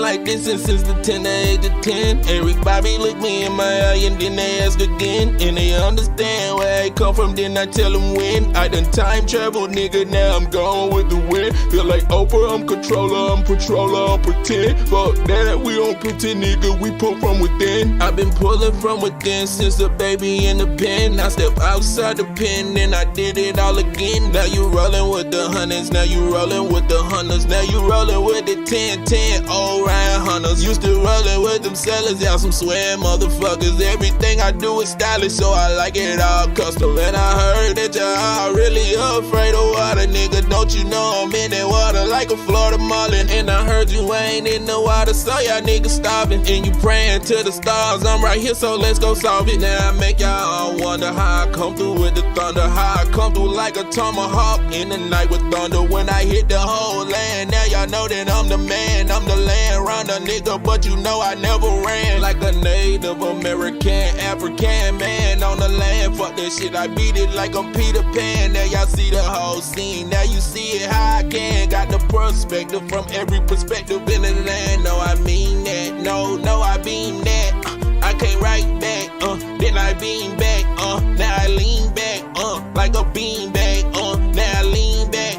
like this since the tender age of 10. Everybody look me in my eye and then they ask again. And they understand where I come from, then I tell them when. I done time travel, nigga, now I'm gone with the wind. Feel like Oprah, I'm controller, I'm patroller, I'm pretend. Fuck that, we don't pretend, nigga, we pull from within. I've been pulling from within since the baby in the pen. I step outside the pen and I did it all again. Now you rolling with the hundreds, now you rolling with the hunters. Now you rolling with the 10 old round hunters. Used to rolling with them sellers, y'all some swear motherfuckers. Everything I do is stylish, so I like it all custom. And I heard that y'all really afraid of water, nigga. Don't you know I'm in that water like a Florida marlin? And I heard you ain't in the water, so y'all niggas starving. And you praying to the stars, I'm right here, so let's go solve it. Now I make y'all wonder how I come through with the thunder, how I come through like a tomahawk in the night with thunder. When I hit the whole land, now y'all know that I'm the man, I'm the land runner, nigga. But you know I never ran like a Native American, African man on the land. Fuck that shit, I beat it like I'm Peter Pan. Now y'all see the whole scene, now you see it how I can. Got the perspective from every perspective in the land. No, I mean that, no, I mean that. I can't write back, then I beam back, now I lean back, like a bean bag, now I lean back,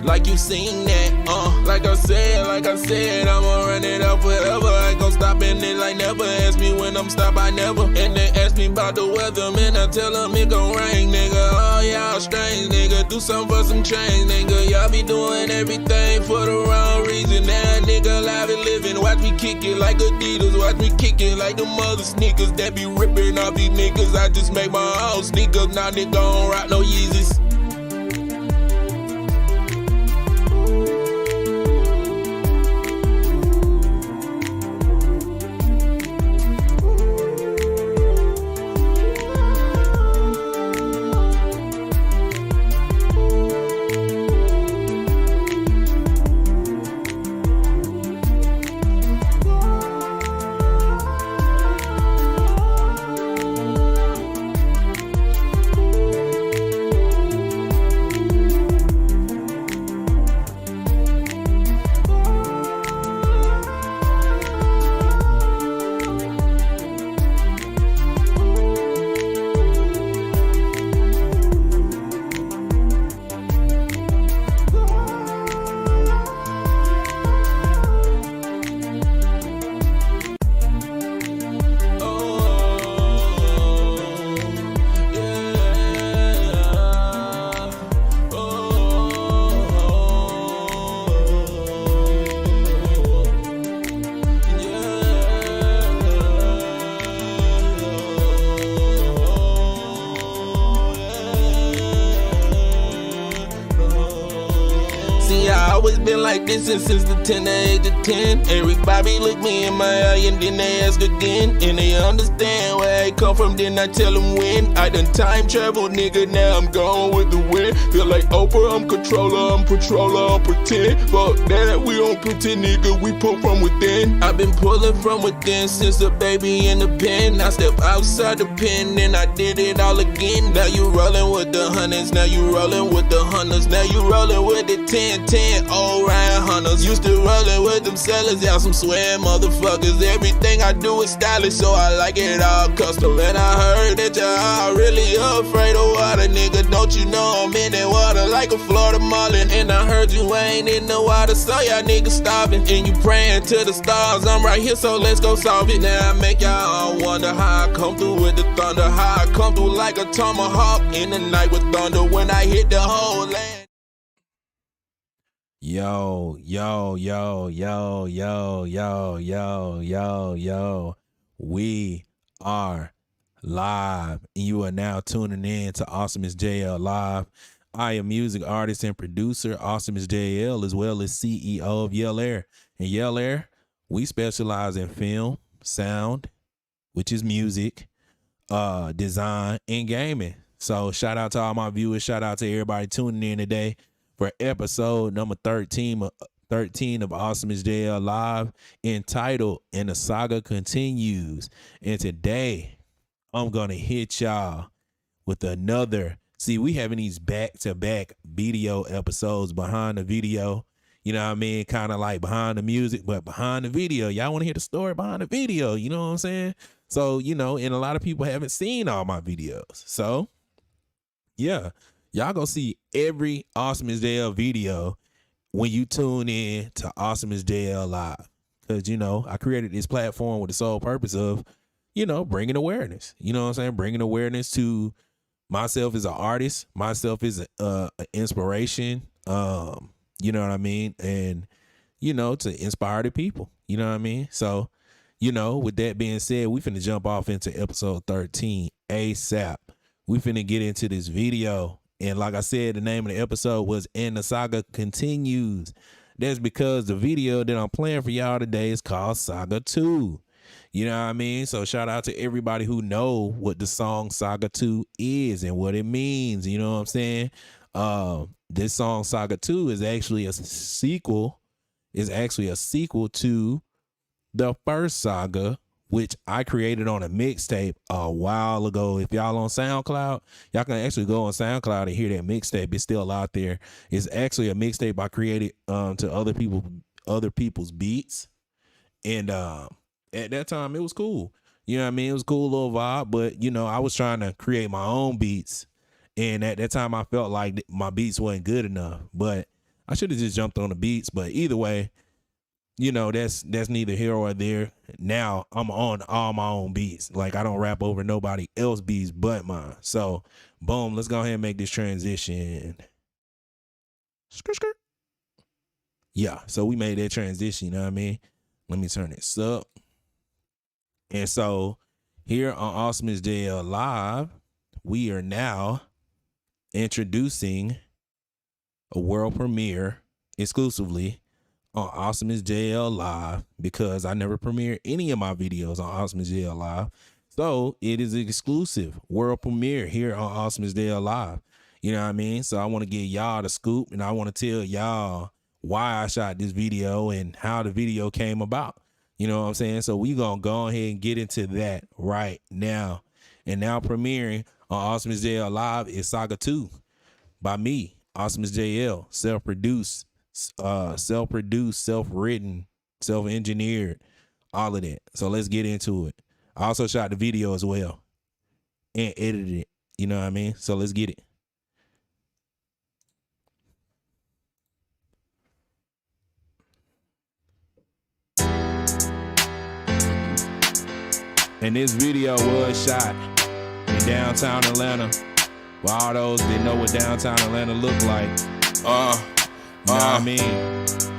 like you seen that, like I said, I'ma run it up forever. I ain't gon' stop in it like never. Ask me when I'm stopped, I never. And they ask me about the weather, man, I tell them it gon' rain, nigga. Oh, y'all strange, nigga, do something for some change, nigga. Y'all be doing everything for the wrong reason. Now nigga alive and living, watch me kick it like Adidas, watch me kick it like the mother sneakers that be ripping off these niggas. I just make my own sneakers, now nigga don't rock no Yeezys. I always been like this since the tender age of 10. Everybody look me in my eye and then they ask again. And they understand where I come from, then I tell them when. I done time travel, nigga, now I'm gone with the wind. Feel like Oprah, I'm controller, I'm patroller, I'm pretend. Fuck that, we don't pretend, nigga, we pull from within. I've been pulling from within since the baby in the pen. I step outside the pen and I did it all again. Now you rolling with the hundreds, now you rolling with the hunters. Now you rolling with the 10 old round hunters. Used to rolling with them sellers, y'all some swear motherfuckers. Everything I do is stylish, so I like it all custom. And I heard that y'all really afraid of water, nigga. Don't you know I'm in that water like a Florida marlin? And I heard you ain't in the water, so y'all niggas starving. And you praying to the stars, I'm right here, so let's go solve it. Now I make y'all wonder how I come through with the thunder, how I come through like a tomahawk in the night with thunder. When I hit the whole land. Yo, we are live, and you are now tuning in to Awesomeisjayell Live. I am music artist and producer Awesomeisjayell, as well as CEO of Yell Air. And Yell Air, we specialize in film, sound, which is music, design, and gaming. So shout out to all my viewers, shout out to everybody tuning in today for episode number 13 of Awesomeisjayell Live, entitled "And the Saga Continues." And today, I'm gonna hit y'all with another. See, we having these back-to-back video episodes behind the video. you know what I mean, kind of like behind the music, but behind the video. Y'all want to hear the story behind the video, you know what I'm saying? So, you know, and a lot of people haven't seen all my videos. So, yeah, y'all go see every Awesomeisjayell video when you tune in to Awesomeisjayell Live. Because, you know, I created this platform with the sole purpose of, you know, bringing awareness. You know what I'm saying? Bringing awareness to myself as an artist, myself as an inspiration, you know what I mean? And, you know, to inspire the people, you know what I mean? So, you know, with that being said, we finna jump off into episode 13, ASAP. We finna get into this video. And like I said, the name of the episode was And the Saga Continues. That's because the video that I'm playing for y'all today is called Saga 2. You know what I mean? So shout out to everybody who know what the song Saga 2 is and what it means. You know what I'm saying? This song Saga 2 is actually a sequel. Is actually a sequel to the first saga, which I created on a mixtape a while ago. If y'all on SoundCloud, y'all can actually go on SoundCloud and hear that mixtape. It's still out there. It's actually a mixtape I created to other people's beats. And at that time, it was cool. You know what I mean? It was a cool little vibe, but, you know, I was trying to create my own beats. And at that time, I felt like my beats wasn't good enough. But I should have just jumped on the beats. But either way, you know, that's neither here or there. Now, I'm on all my own beats. Like, I don't rap over nobody else's beats but mine. So, boom, let's go ahead and make this transition. Skirt, skirt. Yeah, so we made that transition, you know what I mean? Let me turn this up. And so here on Awesomeisjayell Live, we are now introducing a world premiere exclusively on Awesomeisjayell Live, because I never premiere any of my videos on Awesomeisjayell Live. So it is an exclusive world premiere here on Awesomeisjayell Live. You know what I mean? So I want to give y'all the scoop, and I want to tell y'all why I shot this video and how the video came about. You know what I'm saying? So we gonna go ahead and get into that right now. And now premiering on Awesomeisjayell Live is Saga 2 by me, Awesomeisjayell, self-produced, self-written, self-engineered, all of that. So let's get into it. I also shot the video as well and edited it. You know what I mean? So let's get it. And this video was shot in downtown Atlanta. For all those that know what downtown Atlanta look like. You know what I mean?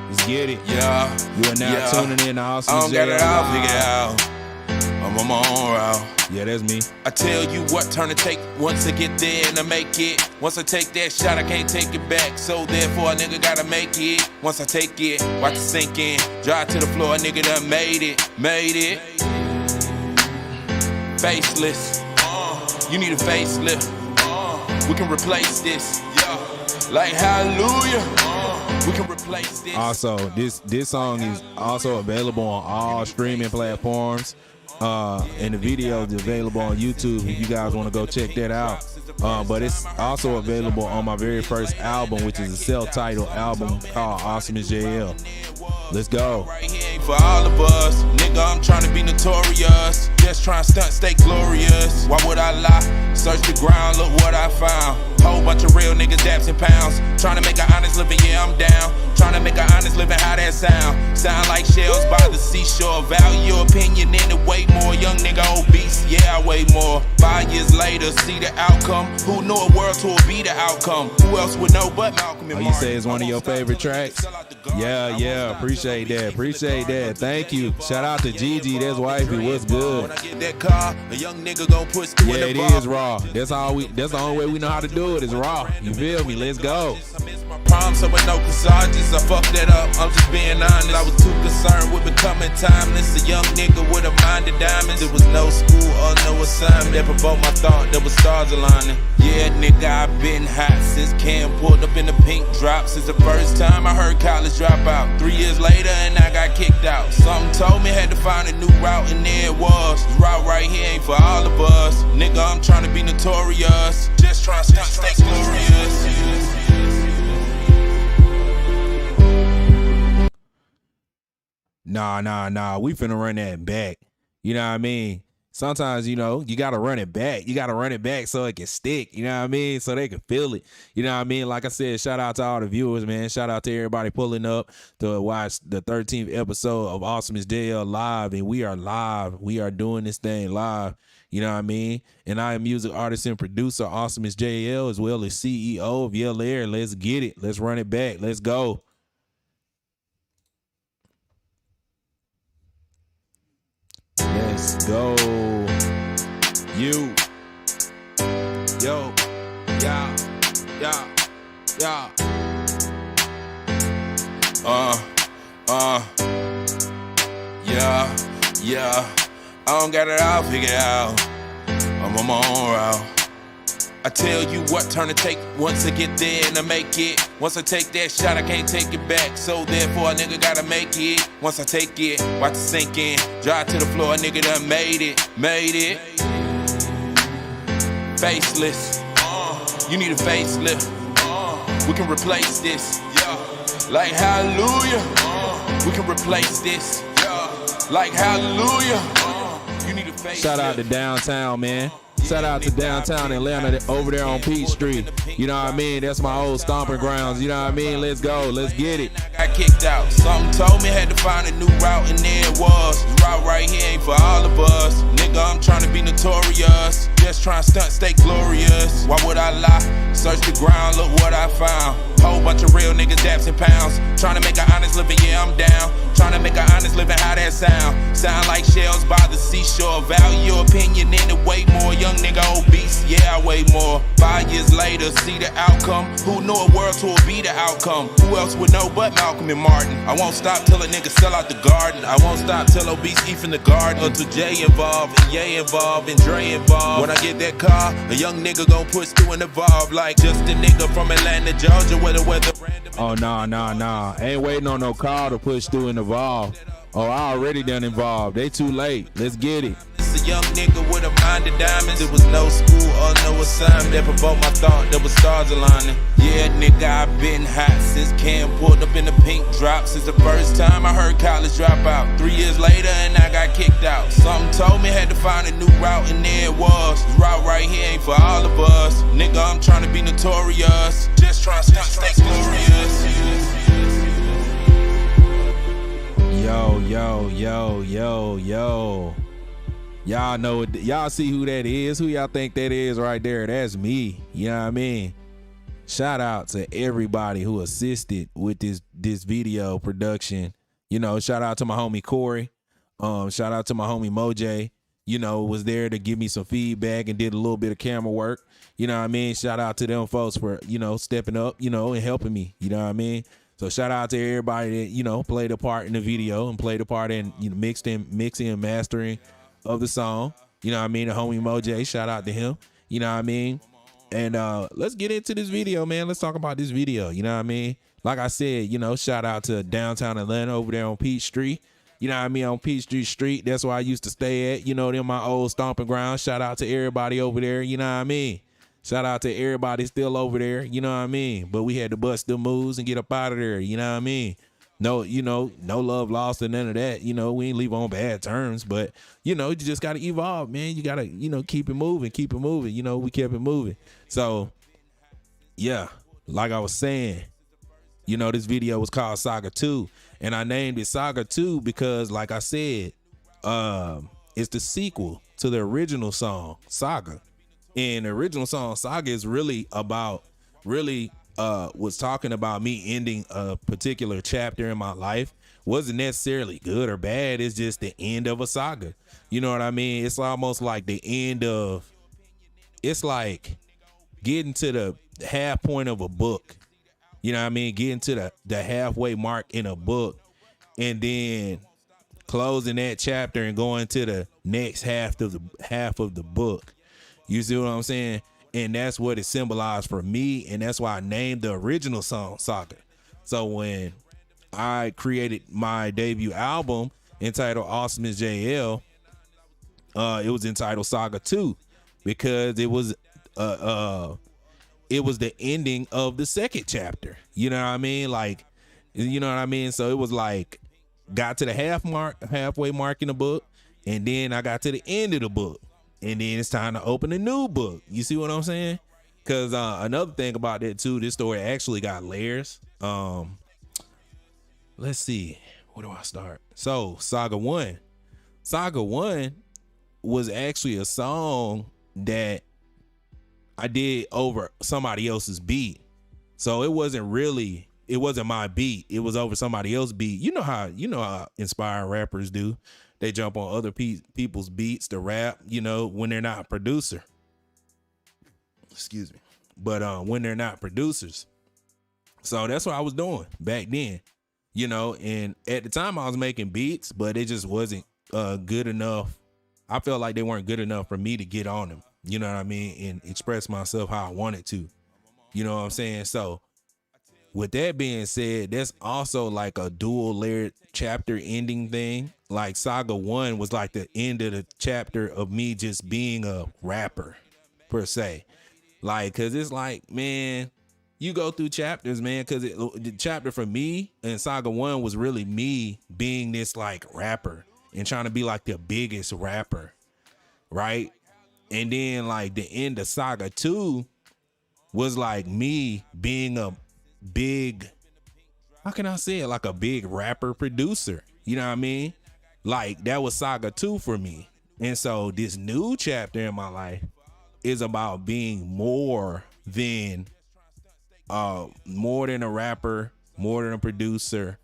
Let's get it. Yeah. You are now tuning in to Awesomeisjayell. I don't got it all figured out. I'm on my own route. Yeah, that's me. I tell you what turn to take once I get there and I make it. Once I take that shot, I can't take it back. So therefore, a nigga gotta make it. Once I take it, watch it sink in. Drive to the floor, a nigga done made it. Made it. Faceless. You need a facelift. We can replace this. Like hallelujah. We can replace this. Also, this song is also available on all streaming platforms. And the video is available on YouTube if you guys want to go check that out. But it's also available on my very first album, which is a self-titled album called Awesomeisjayell. Let's go. For all of us, nigga, I'm trying to be notorious. Just trying to stunt, stay glorious. Why would I lie? Search the ground, look what I found. Whole bunch of real niggas, daps and pounds. Trying to make an honest living, yeah, I'm down. Trying to make an honest living, how that sound? Sound like shells by the seashore. Value your opinion in it, way more. Young nigga obese, yeah, I weigh more. 5 years later, see the outcome. Who knew a world tour would be the outcome? Who else would know but Malcolm and Martin? You say it's one of your favorite tracks? Yeah, appreciate that. Thank you. Shout out to Gigi, that's wifey. What's good? When I get that car, a young nigga gon' push through. Yeah, it is raw. That's the only way we know how to do it. It's raw. You feel me? Let's go. Prom, so with no massages, I fucked that up. I'm just being honest. I was too concerned with becoming timeless. A young nigga with a mind of diamonds. There was no school or no assignment that provoked my thought. There was stars aligning. Yeah, nigga, I've been hot since Cam pulled up in the pink drop. Since the first time I heard college drop out. 3 years later and I got kicked out. Something told me I had to find a new route, and there it was. This route right here ain't for all of us. Nigga, I'm trying to be notorious. Just trying to stay glorious. Nah. We finna run that back. You know what I mean? Sometimes, you know, you got to run it back. You got to run it back so it can stick. You know what I mean? So they can feel it. You know what I mean? Like I said, shout out to all the viewers, man. Shout out to everybody pulling up to watch the 13th episode of Awesomeisjayell live. And we are live. We are doing this thing live. You know what I mean? And I am music artist and producer, Awesomeisjayell, as well as CEO of Yell Air. Let's get it. Let's run it back. Let's go. Let's go. You. Yo. Yeah. Yeah. I don't got it all figured out. I'm on my own route. I tell you what turn to take once I get there and I make it. Once I take that shot, I can't take it back. So therefore, a nigga gotta make it. Once I take it, watch it sink in. Drive to the floor, a nigga done made it. Faceless. You need a facelift. We can replace this. Like hallelujah. We can replace this. Like hallelujah. You need a facelift. Shout out to downtown, man. Shout out to downtown Atlanta over there on Peach Street. You know what I mean? That's my old stomping grounds. You know what I mean? Let's go. Let's get it. I kicked out. Something told me I had to find a new route, and there it was. The route right here ain't for all of us. Nigga, I'm trying to be notorious. Just trying to stunt, stay glorious. Why would I lie? Search the ground, look what I found. Whole bunch of real niggas, daps and pounds. Trying to make an honest living, yeah, I'm down. Trying to make an honest living, how that sound? Sound like shells by the seashore. Value your opinion in it way more. Young nigga obese, yeah, I weigh more. 5 years later, see the outcome. Who knew a world tour would be the outcome? Who else would know but Malcolm and Martin? I won't stop till a nigga sell out the garden. I won't stop till obese eat from the garden. Until Jay involved, and Ye involved, and Dre involved. When I get that car, a young nigga gon' push through and evolve. Like just a nigga from Atlanta, Georgia, where the weather random. Oh, nah. Ain't waiting on no car to push through and evolve. Oh, I already done involved. They too late. Let's get it. It's a young nigga with a mind of diamonds. There was no school or no assignment that provoked my thought. There was stars aligning. Yeah, nigga, I've been hot since Cam pulled up in the pink drop. Since the first time I heard college drop out. 3 years later and I got kicked out. Something told me I had to find a new route, and there it was. The route right here ain't for all of us. Nigga, I'm trying to be notorious. Just trying to stay glorious. Yo. Y'all know it. Y'all see who that is? Who y'all think that is right there? That's me. You know what I mean? Shout out to everybody who assisted with this video production. You know, shout out to my homie Corey. Shout out to my homie Mojay. You know, was there to give me some feedback and did a little bit of camera work. You know what I mean? Shout out to them folks for, you know, stepping up, you know, and helping me. You know what I mean? So shout out to everybody that, you know, played a part in the video and played a part in, you know, mixing and mastering of the song. You know what I mean? The homie Mojay, shout out to him. You know what I mean? And let's get into this video, man. Let's talk about this video. You know what I mean? Like I said, you know, shout out to downtown Atlanta over there on Peach Street. You know what I mean? On Peachtree Street. That's where I used to stay at. You know, them my old stomping grounds. Shout out to everybody over there. You know what I mean? Shout out to everybody still over there. You know what I mean? But we had to bust the moves and get up out of there. You know what I mean? No, you know, no love lost and none of that. You know, we ain't leave on bad terms. But, you know, you just got to evolve, man. You got to, you know, keep it moving. You know, we kept it moving. So, yeah, like I was saying, you know, this video was called Saga 2. And I named it Saga 2 because, like I said, it's the sequel to the original song, Saga. And the original song, Saga, is really about, was talking about me ending a particular chapter in my life. Wasn't necessarily good or bad. It's just the end of a saga. You know what I mean? It's almost like the end of, it's like getting to the half point of a book. You know what I mean? Getting to the halfway mark in a book and then closing that chapter and going to the next half of the book. You see what I'm saying? And that's what it symbolized for me. And that's why I named the original song Saga. So when I created my debut album entitled Awesomeisjayell, it was entitled Saga 2 because it was the ending of the second chapter. You know what I mean? Like, you know what I mean? So it was like got to the halfway mark in the book, and then I got to the end of the book, and then it's time to open a new book. You see what I'm saying? Because another thing about that too, this story actually got layers. Let's see, where do I start? So Saga 1 was actually a song that I did over somebody else's beat. So it wasn't my beat. It was over somebody else's beat. You know how inspired rappers do. They jump on other people's beats to rap, when they're not a producer. Excuse me. But when they're not producers. So that's what I was doing back then. And at the time I was making beats, but it just wasn't good enough. I felt like they weren't good enough for me to get on them, you know what I mean, and express myself how I wanted to, you know what I'm saying? So with that being said, that's also like a dual layered chapter ending thing. Like Saga 1 was like the end of the chapter of me just being a rapper per se. Like, cause it's like, man, you go through chapters, man, because the chapter for me and Saga 1 was really me being this like rapper and trying to be like the biggest rapper, right? And then like the end of Saga 2 was like me being a big, how can I say it, like a big rapper producer, you know what I mean? Like that was Saga 2 for me. And so this new chapter in my life is about being more than a rapper, more than a producer,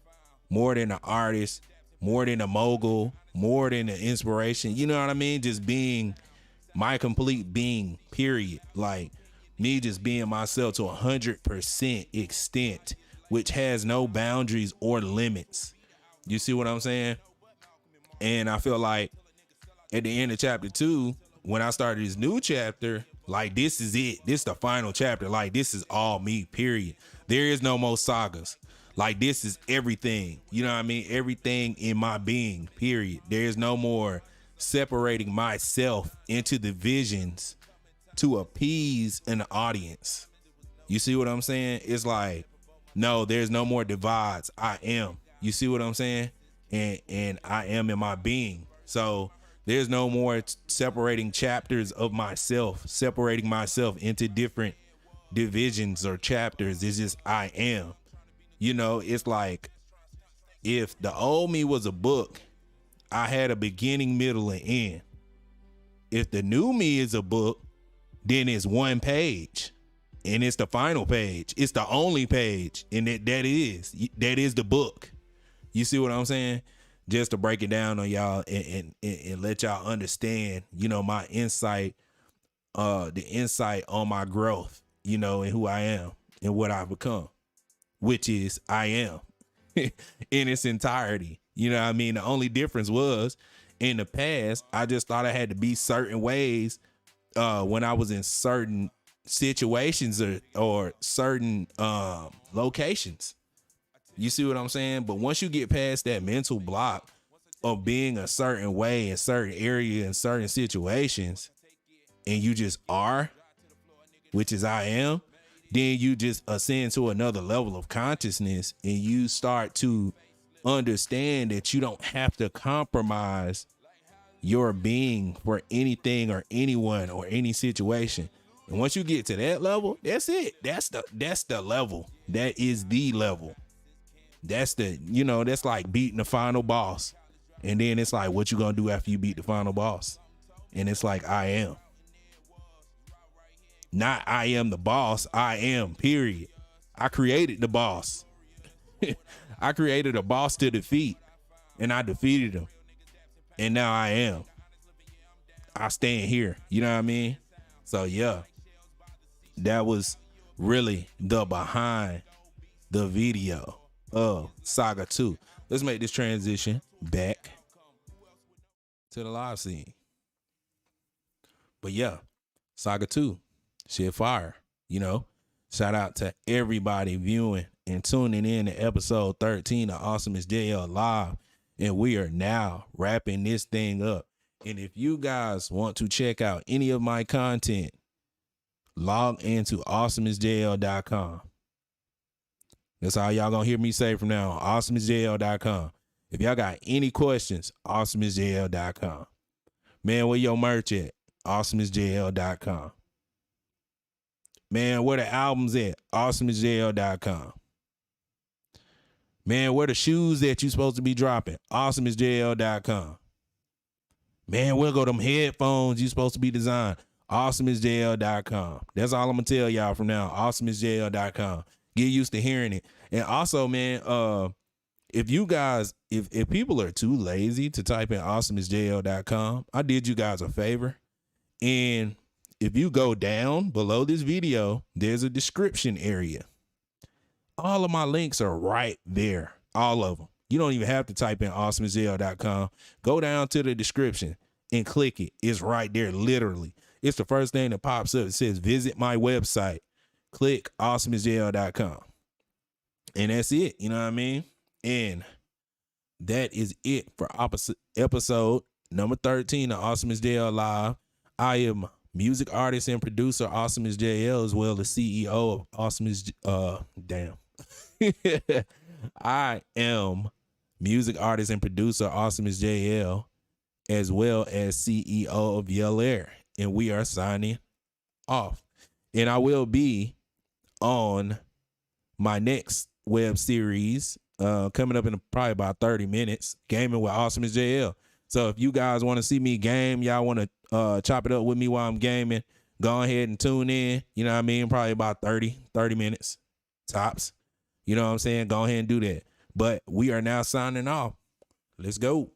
more than an artist, more than a mogul, more than an inspiration. You know what I mean? Just being my complete being, period. Like me just being myself to 100% extent, which has no boundaries or limits. You see what I'm saying? And I feel like at the end of chapter 2, when I started this new chapter, like this is it. This is the final chapter. Like this is all me, period. There is no more sagas. Like this is everything. You know what I mean? Everything in my being, period. There is no more separating myself into divisions to appease an audience. You see what I'm saying? It's like, no, there's no more divides. I am. You see what I'm saying? And I am in my being. So there's no more separating chapters of myself, separating myself into different divisions or chapters. It's just I am. It's like if the old me was a book, I had a beginning, middle, and end. If the new me is a book, then it's one page and it's the final page. It's the only page. And that is the book. You see what I'm saying? Just to break it down on y'all and let y'all understand, my insight, the insight on my growth, and who I am and what I've become, which is I am in its entirety. You know what I mean? The only difference was in the past, I just thought I had to be certain ways when I was in certain situations or certain locations. You see what I'm saying? But once you get past that mental block of being a certain way in certain areas in certain situations, and you just are, which is I am, then you just ascend to another level of consciousness and you start to understand that you don't have to compromise your being for anything or anyone or any situation. And once you get to that level, that's it. That's the level. That is the level. That's that's like beating the final boss. And then it's like, what you gonna do after you beat the final boss? And it's like, I am. Not I am the boss. I am, period. I created the boss. I created a boss to defeat and I defeated him. And now I am. I stand here. You know what I mean? So yeah, that was really the behind the video of Saga 2. Let's make this transition back to the live scene. But yeah, Saga 2, shit fire, Shout out to everybody viewing and tuning in to episode 13 of Awesomeisjayell Live. And we are now wrapping this thing up. And if you guys want to check out any of my content, log into Awesomeisjayell.com. That's all y'all gonna hear me say from now on, Awesomeisjayell.com. If y'all got any questions, Awesomeisjayell.com. Man, where your merch at? Awesomeisjayell.com. Man, where the albums at? Awesomeisjayell.com. Man, where the shoes that you supposed to be dropping? Awesomeisjayell.com. Man, where go them headphones you supposed to be designing? Awesomeisjayell.com. That's all I'm gonna tell y'all from now. Awesomeisjayell.com. Get used to hearing it. And also, man, if you guys, if people are too lazy to type in Awesomeisjayell.com, I did you guys a favor. And if you go down below this video, there's a description area. All of my links are right there. All of them. You don't even have to type in Awesomeisjayell.com. Go down to the description and click it. It's right there, literally. It's the first thing that pops up. It says, visit my website. Click Awesomeisjayell.com. And that's it. You know what I mean? And that is it for episode number 13 of Awesomeisjayell Live. I am music artist and producer Awesomeisjayell, as well as CEO of I am music artist and producer Awesomeisjayell, as well as CEO of Yell Air. And we are signing off. And I will be on my next web series coming up in probably about 30 minutes, Gaming with Awesomeisjayell. So if you guys want to see me game, y'all want to chop it up with me while I'm gaming, go ahead and tune in. You know what I mean? Probably about 30 minutes tops. You know what I'm saying? Go ahead and do that. But we are now signing off. Let's go.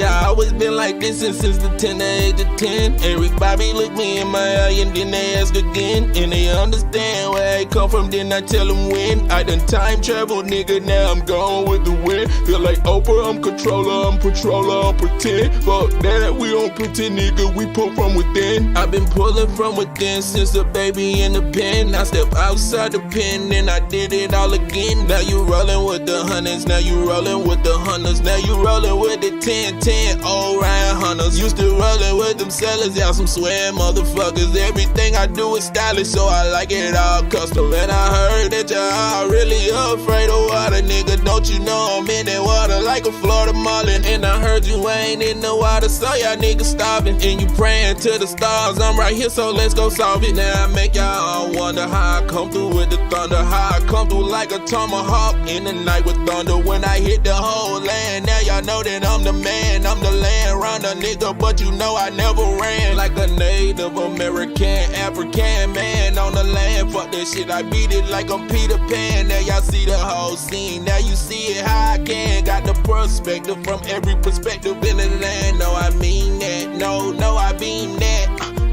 I always been like this since the tender age of 10. Everybody look me in my eye and then they ask again. And they understand where I come from, then I tell them when. I done time travel, nigga, now I'm gone with the wind. Feel like Oprah, I'm controller, I'm patroller, I'm pretend. Fuck that, we don't pretend, nigga, we pull from within. I've been pulling from within since a baby in the pen. I step outside the pen and I did it all again. Now you rolling with the hundreds, now you rolling with the hunters. Now you rolling with the 10-10. Old Ryan hunters used to rollin' with them sellers, y'all some swear motherfuckers. Everything I do is stylish, so I like it all custom. And I heard that y'all really afraid of water, nigga. Don't you know I'm in that water like a Florida marlin? And I heard you ain't in the water, so y'all niggas starving. And you praying to the stars, I'm right here, so let's go solve it. Now I make y'all wonder how I come through with the thunder, how I come through like a tomahawk in the night with thunder. When I hit the whole land, now y'all know that I'm the man. I'm the land round a nigga, but you know I never ran. Like a Native American, African man on the land. Fuck that shit, I beat it like I'm Peter Pan. Now y'all see the whole scene, now you see it how I can. Got the perspective from every perspective in the land. No, I mean that, no, I mean that.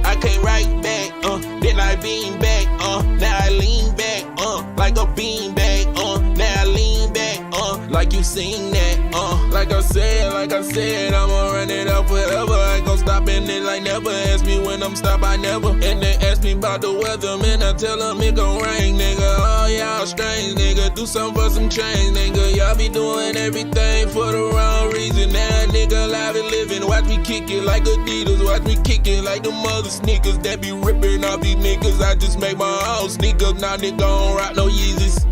I can't write back, then I beam back, now I lean back, like a bean bag, now I lean back, like you seen that, like I said, I'ma run it up forever. I ain't gon' stop in it like never. Ask me when I'm stopped, I never. And they ask me about the weather, man, I tell them it gon' rain, nigga. Oh, y'all strange, nigga, do something for some change, nigga. Y'all be doing everything for the wrong reason. Now nigga alive and living, watch me kick it like Adidas, watch me kick it like the mother sneakers that be ripping off these niggas. I just make my own sneakers, now nigga don't rock no Yeezys.